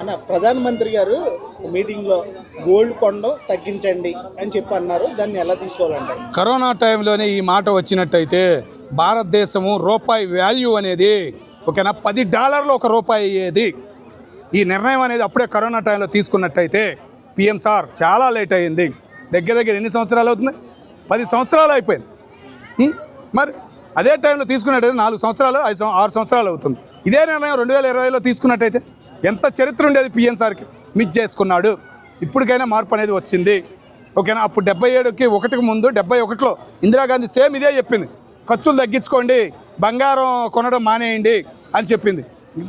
అన్న ప్రధానమంత్రి గారు మీటింగ్లో గోల్డ్ కొనడం తగ్గించండి అని చెప్పి అన్నారు. దాన్ని ఎలా తీసుకోవాలంటారు? కరోనా టైంలోనే ఈ మాట వచ్చినట్టయితే భారతదేశము రూపాయి వాల్యూ అనేది ఓకేనా $10 ఒక రూపాయి అయ్యేది. ఈ నిర్ణయం అనేది అప్పుడే కరోనా టైంలో తీసుకున్నట్టయితే పిఎం సార్ చాలా లేట్ అయ్యింది. దగ్గర ఎన్ని సంవత్సరాలు అవుతుంది? 10 సంవత్సరాలు అయిపోయింది. మరి అదే టైంలో తీసుకున్నట్టయితే 4 సంవత్సరాలు 6 సంవత్సరాలు అవుతుంది. ఇదే నిర్ణయం 2020లో తీసుకున్నట్టయితే ఎంత చరిత్ర ఉండేది పిఎం సార్కి. మిస్ చేసుకున్నాడు. ఇప్పటికైనా మార్పు అనేది వచ్చింది. ఓకేనా? అప్పుడు 77కి ఒకటికి ముందు 71లో ఇందిరాగాంధీ సేమ్ ఇదే చెప్పింది. ఖర్చులు తగ్గించుకోండి, బంగారం కొనడం మానేయండి అని చెప్పింది.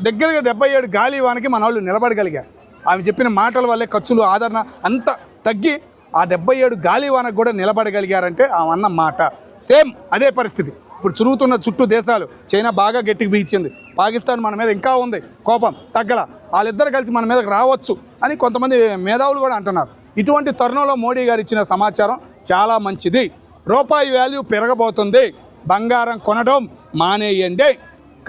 దగ్గరగా 77 గాలివానకి మన వాళ్ళు నిలబడగలిగారు. ఆమె చెప్పిన మాటల వల్లే ఖర్చులు ఆదరణ అంత తగ్గి ఆ 77 గాలివానకు కూడా నిలబడగలిగారంటే ఆమె అన్న మాట సేమ్ అదే పరిస్థితి. ఇప్పుడు చురుగుతున్న చుట్టూ దేశాలు చైనా బాగా గట్టికి బిగించింది. పాకిస్తాన్ మన మీద ఇంకా ఉంది కోపం తగ్గల. వాళ్ళిద్దరు కలిసి మన మీదకి రావచ్చు అని కొంతమంది మేధావులు కూడా అంటున్నారు. ఇటువంటి తరుణంలో మోడీ గారు ఇచ్చిన సమాచారం చాలా మంచిది. రూపాయి వాల్యూ పెరగబోతుంది, బంగారం కొనడం మానేయండి.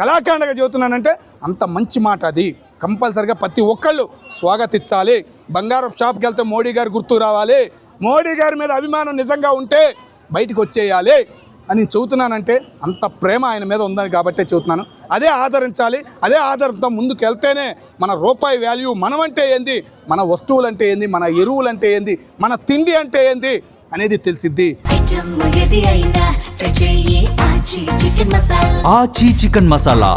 కళాఖండగా చెబుతున్నానంటే అంత మంచి మాట అది. కంపల్సరిగా ప్రతి ఒక్కళ్ళు స్వాగతించాలి. బంగారం షాప్కి వెళ్తే మోడీ గారు గుర్తుకు రావాలి. మోడీ గారి మీద అభిమానం నిజంగా ఉంటే బయటికి వచ్చేయాలి అని చెబుతున్నానంటే అంత ప్రేమ ఆయన మీద ఉందని కాబట్టే చెబుతున్నాను. అదే ఆదరించాలి. అదే ఆధారంతో ముందుకు వెళ్తేనే మన రూపాయి వాల్యూ, మనం అంటే ఏంది, మన వస్తువులు అంటే ఏంది, మన ఎరువులు అంటే ఏంది, మన తిండి అంటే ఏంది అనేది తెలిసిద్ది. ఆచి చికెన్ మసాలా